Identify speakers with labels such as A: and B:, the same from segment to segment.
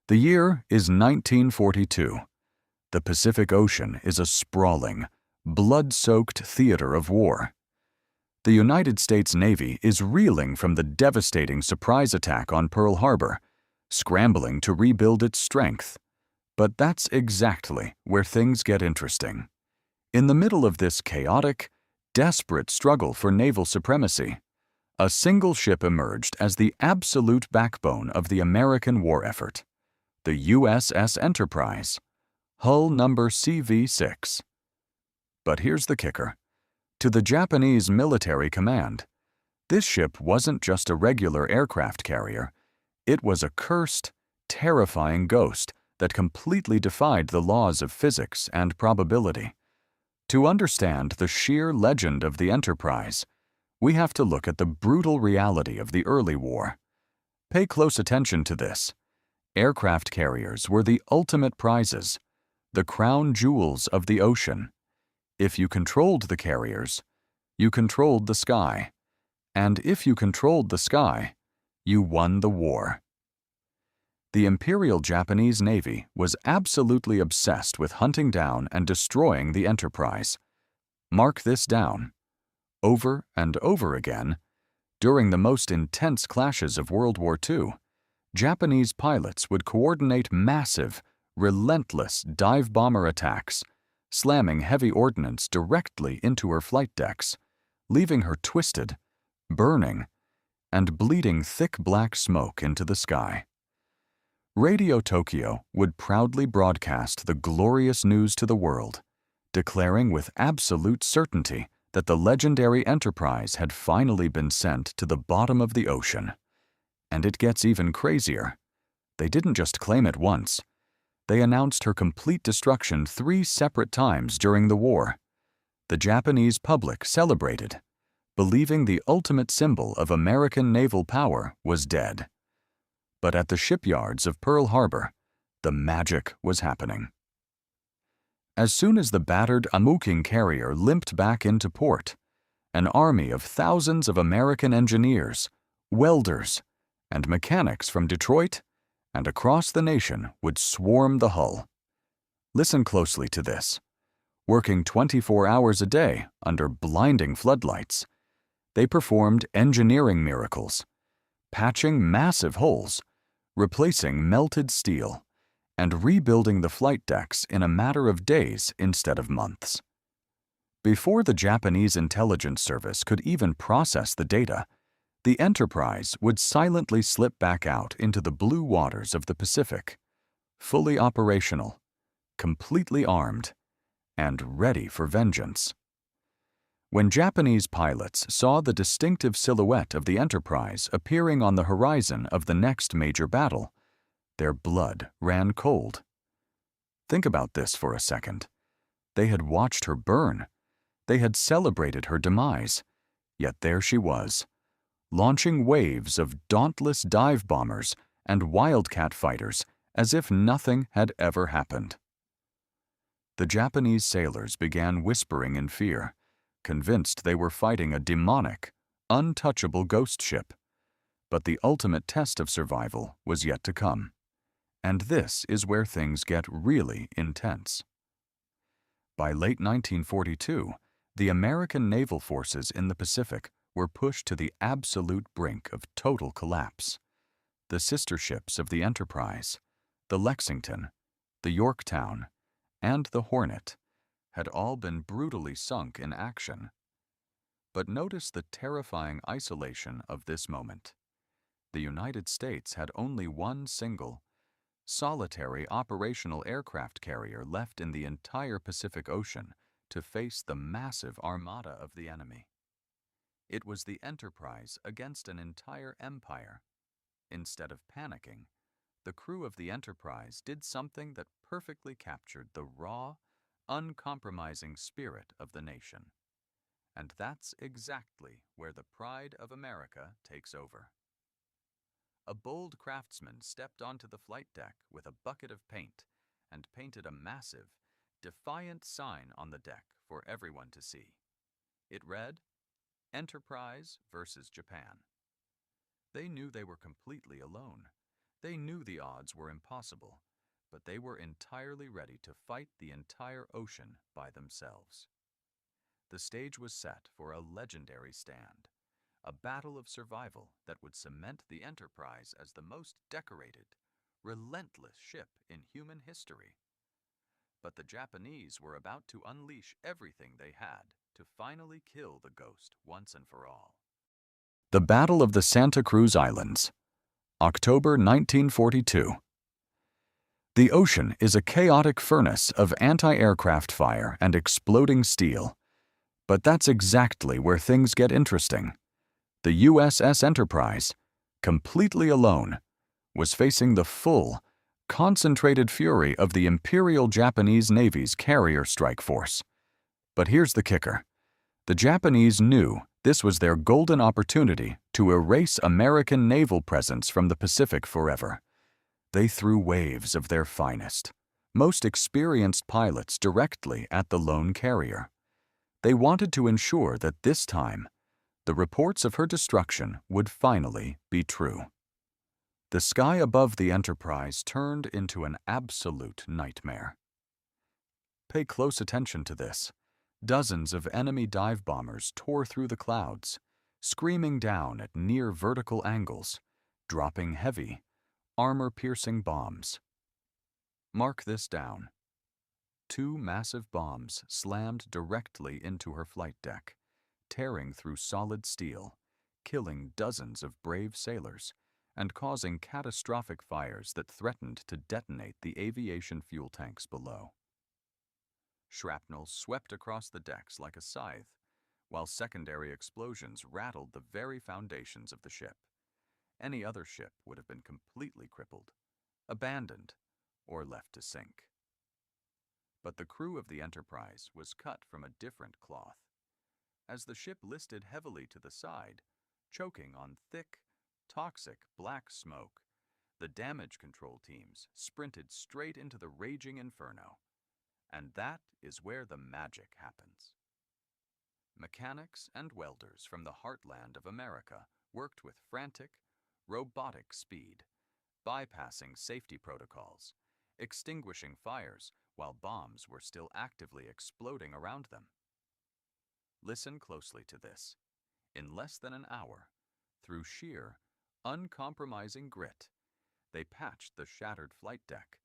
A: The year is 1942. The Pacific Ocean is a sprawling, blood-soaked theater of war. The United States Navy is reeling from the devastating surprise attack on Pearl Harbor, scrambling to rebuild its strength. But that's exactly where things get interesting. In the middle of this chaotic, desperate struggle for naval supremacy, a single ship emerged as the absolute backbone of the American war effort: the USS Enterprise, hull number CV-6. But here's the kicker. To the Japanese military command, this ship wasn't just a regular aircraft carrier. It was a cursed, terrifying ghost that completely defied the laws of physics and probability. To understand the sheer legend of the Enterprise, we have to look at the brutal reality of the early war. Pay close attention to this. Aircraft carriers were the ultimate prizes, the crown jewels of the ocean. If you controlled the carriers, you controlled the sky. And if you controlled the sky, you won the war. The Imperial Japanese Navy was absolutely obsessed with hunting down and destroying the Enterprise. Mark this down. Over and over again, during the most intense clashes of World War II, Japanese pilots would coordinate massive, relentless dive bomber attacks, slamming heavy ordnance directly into her flight decks, leaving her twisted, burning, and bleeding thick black smoke into the sky. Radio Tokyo would proudly broadcast the glorious news to the world, declaring with absolute certainty that the legendary Enterprise had finally been sent to the bottom of the ocean. And it gets even crazier. They didn't just claim it once. They announced her complete destruction 3 separate times during the war. The Japanese public celebrated, believing the ultimate symbol of American naval power was dead. But at the shipyards of Pearl Harbor, the magic was happening. As soon as the battered Amuking carrier limped back into port, an army of thousands of American engineers, welders, and mechanics from Detroit and across the nation would swarm the hull. Listen closely to this. Working 24 hours a day under blinding floodlights, they performed engineering miracles, patching massive holes, replacing melted steel, and rebuilding the flight decks in a matter of days instead of months. Before the Japanese intelligence service could even process the data, the Enterprise would silently slip back out into the blue waters of the Pacific, fully operational, completely armed, and ready for vengeance. When Japanese pilots saw the distinctive silhouette of the Enterprise appearing on the horizon of the next major battle, their blood ran cold. Think about this for a second. They had watched her burn. They had celebrated her demise. Yet there she was, launching waves of dauntless dive bombers and wildcat fighters as if nothing had ever happened. The Japanese sailors began whispering in fear, convinced they were fighting a demonic, untouchable ghost ship. But the ultimate test of survival was yet to come. And this is where things get really intense. By late 1942, the American naval forces in the Pacific were pushed to the absolute brink of total collapse. The sister ships of the Enterprise, the Lexington, the Yorktown, and the Hornet, had all been brutally sunk in action. But notice the terrifying isolation of this moment. The United States had only one single, solitary operational aircraft carrier left in the entire Pacific Ocean to face the massive armada of the enemy. It was the Enterprise against an entire empire. Instead of panicking, the crew of the Enterprise did something that perfectly captured the raw, uncompromising spirit of the nation. And that's exactly where the pride of America takes over. A bold craftsman stepped onto the flight deck with a bucket of paint and painted a massive, defiant sign on the deck for everyone to see. It read, "Enterprise versus Japan." They knew they were completely alone. They knew the odds were impossible, but they were entirely ready to fight the entire ocean by themselves. The stage was set for a legendary stand, a battle of survival that would cement the Enterprise as the most decorated, relentless ship in human history. But the Japanese were about to unleash everything they had to finally kill the Ghost once and for all. The Battle of the Santa Cruz Islands, October 1942. The ocean is a chaotic furnace of anti-aircraft fire and exploding steel. But that's exactly where things get interesting. The USS Enterprise, completely alone, was facing the full, concentrated fury of the Imperial Japanese Navy's carrier strike force. But here's the kicker. The Japanese knew this was their golden opportunity to erase American naval presence from the Pacific forever. They threw waves of their finest, most experienced pilots directly at the lone carrier. They wanted to ensure that this time, the reports of her destruction would finally be true. The sky above the Enterprise turned into an absolute nightmare. Pay close attention to this. Dozens of enemy dive bombers tore through the clouds, screaming down at near vertical angles, dropping heavy, armor-piercing bombs. Mark this down. 2 massive bombs slammed directly into her flight deck, tearing through solid steel, killing dozens of brave sailors, and causing catastrophic fires that threatened to detonate the aviation fuel tanks below. Shrapnel swept across the decks like a scythe, while secondary explosions rattled the very foundations of the ship. Any other ship would have been completely crippled, abandoned, or left to sink. But the crew of the Enterprise was cut from a different cloth. As the ship listed heavily to the side, choking on thick, toxic black smoke, the damage control teams sprinted straight into the raging inferno. And that is where the magic happens. Mechanics and welders from the heartland of America worked with frantic, robotic speed, bypassing safety protocols, extinguishing fires while bombs were still actively exploding around them. Listen closely to this. In less than an hour, through sheer, uncompromising grit, they patched the shattered flight deck,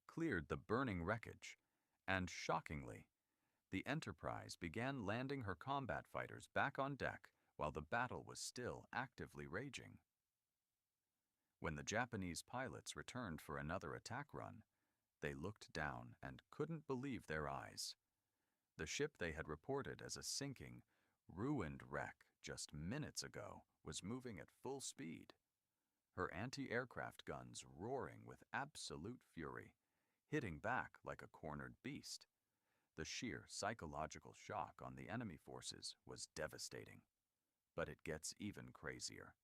A: cleared the burning wreckage, and shockingly, the Enterprise began landing her combat fighters back on deck while the battle was still actively raging. When the Japanese pilots returned for another attack run, they looked down and couldn't believe their eyes. The ship they had reported as a sinking, ruined wreck just minutes ago was moving at full speed, her anti-aircraft guns roaring with absolute fury, hitting back like a cornered beast. The sheer psychological shock on the enemy forces was devastating. But it gets even crazier.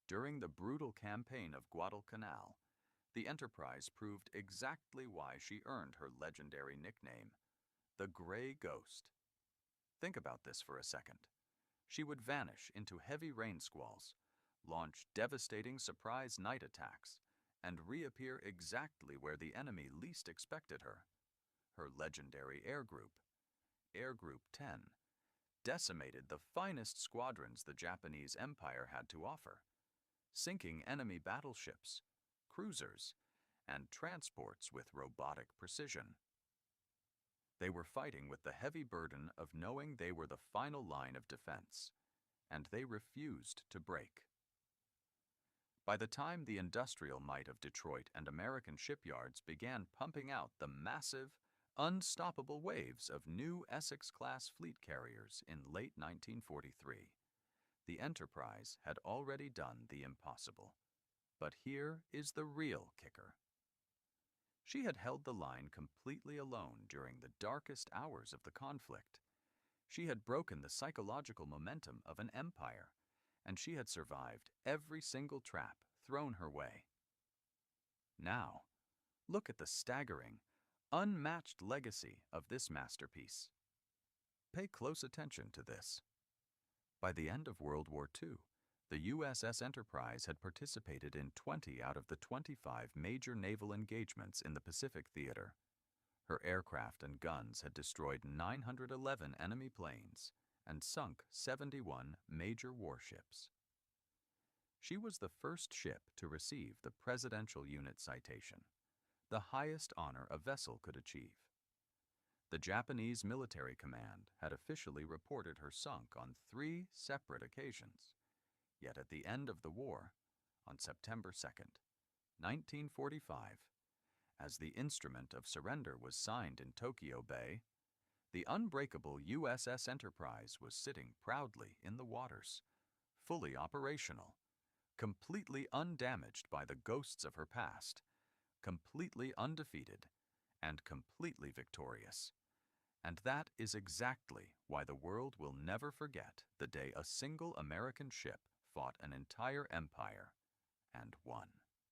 A: During the brutal campaign of Guadalcanal, the Enterprise proved exactly why she earned her legendary nickname, the Gray Ghost. Think about this for a second. She would vanish into heavy rain squalls, launch devastating surprise night attacks, and reappear exactly where the enemy least expected her. Her legendary Air Group 10, decimated the finest squadrons the Japanese Empire had to offer, sinking enemy battleships, cruisers, and transports with robotic precision. They were fighting with the heavy burden of knowing they were the final line of defense, and they refused to break. By the time the industrial might of Detroit and American shipyards began pumping out the massive, unstoppable waves of new Essex-class fleet carriers in late 1943, the Enterprise had already done the impossible. But here is the real kicker. She had held the line completely alone during the darkest hours of the conflict. She had broken the psychological momentum of an empire, and she had survived every single trap thrown her way. Now, look at the staggering, unmatched legacy of this masterpiece. Pay close attention to this. By the end of World War II, The USS Enterprise had participated in 20 out of the 25 major naval engagements in the Pacific theater. Her aircraft and guns had destroyed 911 enemy planes and sunk 71 major warships. She was the first ship to receive the Presidential Unit Citation, the highest honor a vessel could achieve. The Japanese Military Command had officially reported her sunk on 3 separate occasions, yet at the end of the war, on September 2, 1945, as the instrument of surrender was signed in Tokyo Bay, the unbreakable USS Enterprise was sitting proudly in the waters, fully operational, completely undamaged by the ghosts of her past, completely undefeated, and completely victorious. And that is exactly why the world will never forget the day a single American ship fought an entire empire and won.